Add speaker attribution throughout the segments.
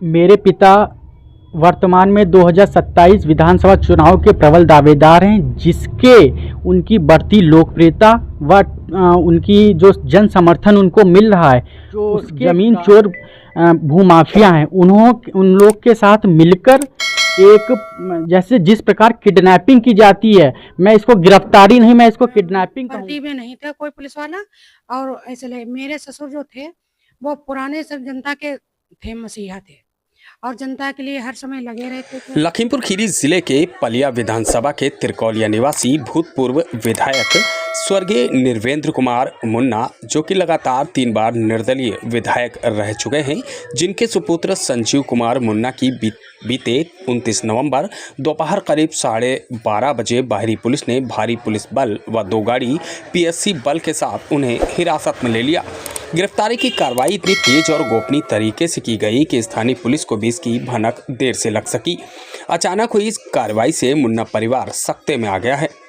Speaker 1: मेरे पिता वर्तमान में 2027 विधानसभा चुनाव के प्रबल दावेदार हैं, जिसके उनकी बढ़ती लोकप्रियता व उनकी जो जन समर्थन उनको मिल रहा है, जो जमीन चोर भूमाफिया हैं, उन लोग के साथ मिलकर एक जैसे जिस प्रकार किडनैपिंग की जाती है, मैं इसको गिरफ्तारी नहीं, मैं इसको किडनैपिंग
Speaker 2: भर्ती में नहीं था कोई पुलिस वाला। और इसलिए मेरे ससुर जो थे वो पुराने सब जनता के थे, मसीहा थे और जनता के लिए हर समय लगे रहते थे।
Speaker 3: लखीमपुर खीरी जिले के पलिया विधानसभा के तिरकौलिया निवासी भूतपूर्व विधायक स्वर्गीय निर्वेंद्र कुमार मुन्ना, जो कि लगातार 3 बार निर्दलीय विधायक रह चुके हैं, जिनके सुपुत्र संजीव कुमार मुन्ना की बीते 29 नवंबर दोपहर करीब 12:30 बजे बाहरी पुलिस ने भारी पुलिस बल व 2 गाड़ी पीएससी बल के साथ उन्हें हिरासत में ले लिया। गिरफ्तारी की कार्रवाई इतनी तेज और गोपनीय तरीके से की गई कि स्थानीय पुलिस को भी इसकी भनक देर से लग सकी। अचानक हुई इस कार्रवाई से मुन्ना परिवार सख्ते में आ गया है।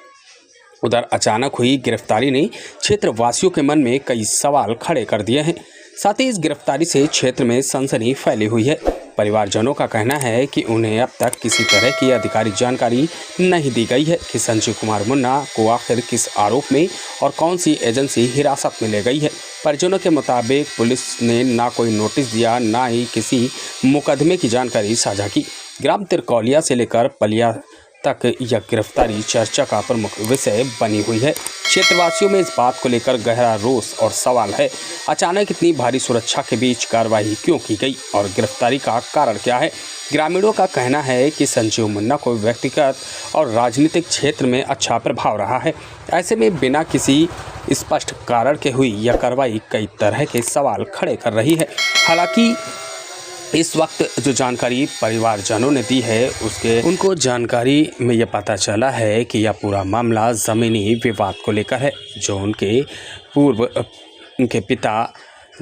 Speaker 3: उधर अचानक हुई गिरफ्तारी ने क्षेत्रवासियों के मन में कई सवाल खड़े कर दिए हैं। साथ ही इस गिरफ्तारी से क्षेत्र में सनसनी फैली हुई है। परिवारजनों का कहना है कि उन्हें अब तक किसी तरह की आधिकारिक जानकारी नहीं दी गई है कि संजीव कुमार मुन्ना को आखिर किस आरोप में और कौन सी एजेंसी हिरासत में ले गई है। परिजनों के मुताबिक पुलिस ने ना कोई नोटिस दिया, ना ही किसी मुकदमे की जानकारी साझा की। ग्राम तिरकौलिया से लेकर पलिया तक यह गिरफ्तारी चर्चा का प्रमुख विषय बनी हुई है। क्षेत्रवासियों में इस बात को लेकर गहरा रोष और सवाल है, अचानक इतनी भारी सुरक्षा के बीच कार्रवाई क्यों की गई और गिरफ्तारी का कारण क्या है। ग्रामीणों का कहना है कि संजीव मुन्ना को व्यक्तिगत और राजनीतिक क्षेत्र में अच्छा प्रभाव रहा है। ऐसे में बिना किसी स्पष्ट कारण के हुई यह कार्रवाई कई तरह के सवाल खड़े कर रही है। हालांकि इस वक्त जो जानकारी परिवारजनों ने दी है, उनको जानकारी में यह पता चला है कि यह पूरा मामला ज़मीनी विवाद को लेकर है, जो उनके पिता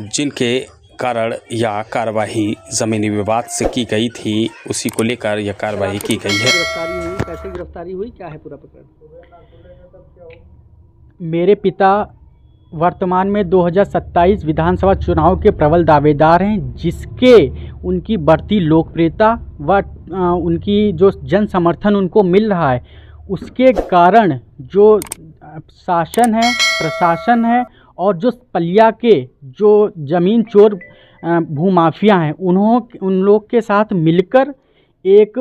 Speaker 3: जिनके कारण यह कार्रवाई ज़मीनी विवाद से की गई थी, उसी को लेकर यह कार्रवाई की गई है।
Speaker 1: कैसे गिरफ्तारी हुई, क्या है पूरा प्रकरण? मेरे पिता वर्तमान में 2027 विधानसभा चुनाव के प्रबल दावेदार हैं, जिसके उनकी बढ़ती लोकप्रियता व उनकी जो जन समर्थन उनको मिल रहा है, उसके कारण जो शासन है, प्रशासन है और जो पलिया के जो ज़मीन चोर भूमाफिया हैं, उन लोग के साथ मिलकर एक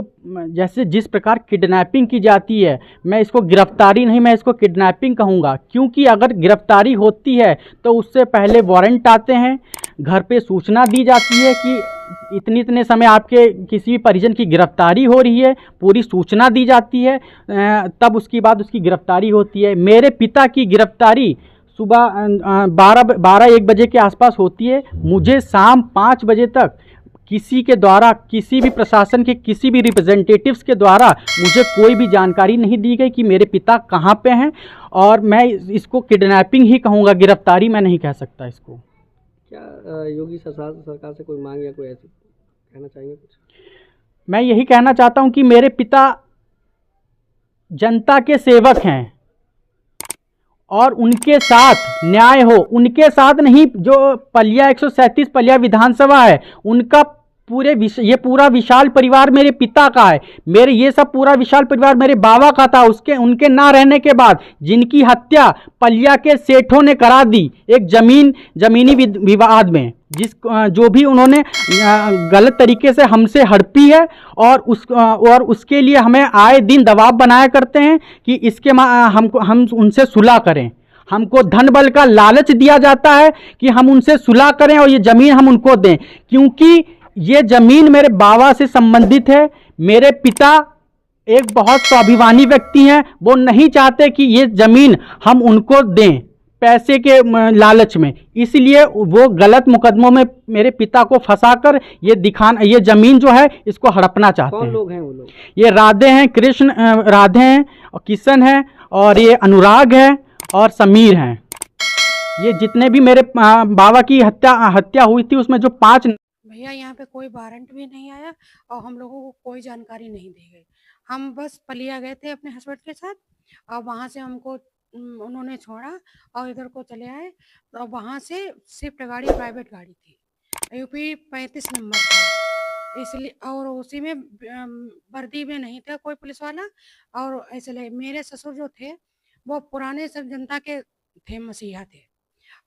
Speaker 1: जैसे जिस प्रकार किडनैपिंग की जाती है, मैं इसको गिरफ्तारी नहीं, मैं इसको किडनैपिंग कहूँगा। क्योंकि अगर गिरफ्तारी होती है तो उससे पहले वारंट आते हैं, घर पे सूचना दी जाती है कि इतने समय आपके किसी भी परिजन की गिरफ्तारी हो रही है, पूरी सूचना दी जाती है, तब उसके बाद उसकी गिरफ्तारी होती है। मेरे पिता की गिरफ्तारी सुबह 12-1 बजे के आसपास होती है। मुझे शाम 5 बजे तक किसी के द्वारा, किसी भी प्रशासन के किसी भी रिप्रेजेंटेटिव्स के द्वारा मुझे कोई भी जानकारी नहीं दी गई कि मेरे पिता कहाँ पे हैं, और मैं इसको किडनैपिंग ही कहूँगा, गिरफ्तारी मैं नहीं कह सकता इसको।
Speaker 4: क्या योगी सरकार से कोई मांग या कोई ऐसी कहना चाहेंगे कुछ?
Speaker 1: मैं यही कहना चाहता हूँ कि मेरे पिता जनता के सेवक हैं और उनके साथ न्याय हो, उनके साथ नहीं। जो पलिया 137 पलिया विधानसभा है, उनका ये पूरा विशाल परिवार मेरे पिता का है। ये सब पूरा विशाल परिवार मेरे बाबा का था। उनके ना रहने के बाद जिनकी हत्या पलिया के सेठों ने करा दी एक जमीनी विवाद में, जो भी उन्होंने गलत तरीके से हमसे हड़पी है, और उसके लिए हमें आए दिन दबाव बनाया करते हैं कि हम उनसे सुलह करें। हमको धन बल का लालच दिया जाता है कि हम उनसे सुलह करें और ये ज़मीन हम उनको दें, क्योंकि ये ज़मीन मेरे बाबा से संबंधित है। मेरे पिता एक बहुत स्वाभिमानी व्यक्ति हैं, वो नहीं चाहते कि ये ज़मीन हम उनको दें पैसे के लालच में, इसलिए वो गलत मुकदमों में मेरे पिता को फंसाकर ये ज़मीन जो है इसको हड़पना चाहते हैं।
Speaker 4: कौन लोग हैं वो लोग?
Speaker 1: ये राधे हैं, राधे हैं और किशन हैं, और ये अनुराग है और समीर हैं। ये जितने भी मेरे बाबा की हत्या हुई थी, उसमें जो 5
Speaker 2: भैया यहाँ पे कोई वारंट भी नहीं आया और हम लोगों को कोई जानकारी नहीं दी गई। हम बस पलिया गए थे अपने हस्बैंड के साथ और वहाँ से हमको उन्होंने छोड़ा और इधर को चले आए। और वहाँ से स्विफ्ट गाड़ी, प्राइवेट गाड़ी थी, यूपी 35 नंबर था, इसलिए और उसी में वर्दी में नहीं था कोई पुलिस वाला। और इसलिए मेरे ससुर जो थे वो पुराने सब जनता के थे, मसीहा थे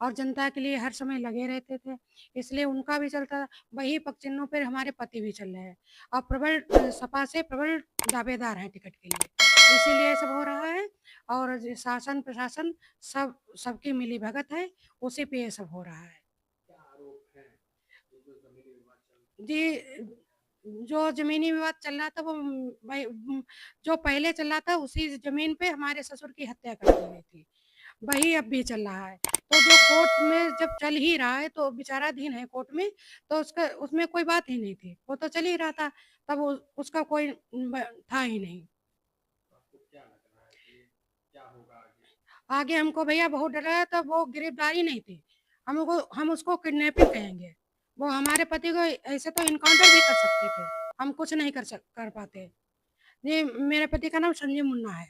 Speaker 2: और जनता के लिए हर समय लगे रहते थे, इसलिए उनका भी चलता था। वही पगचिन्हों पर हमारे पति भी चल रहे हैं और प्रबल सपा से प्रबल दावेदार हैं टिकट के लिए, इसीलिए सब हो रहा है। और शासन प्रशासन सबकी मिली भगत है, उसी पे ये सब हो रहा है जी। जो ज़मीनी विवाद चल रहा था वो जो पहले चल रहा था उसी ज़मीन पे हमारे ससुर की हत्या कर दी गई थी, वही अब भी चल रहा है। तो जो कोर्ट में जब चल ही रहा है तो विचाराधीन है कोर्ट में, तो उसका उसमें कोई बात ही नहीं थी, वो तो चल ही रहा था, तब उसका कोई था ही नहीं। आगे हमको भैया बहुत डर रहा है, तो वो गिरफ्तारी नहीं थी, हम उसको किडनैपिंग कहेंगे। वो हमारे पति को ऐसे तो इनकाउंटर भी कर सकते थे, हम कुछ नहीं कर पाते। जी, मेरे पति का नाम संजय मुन्ना है।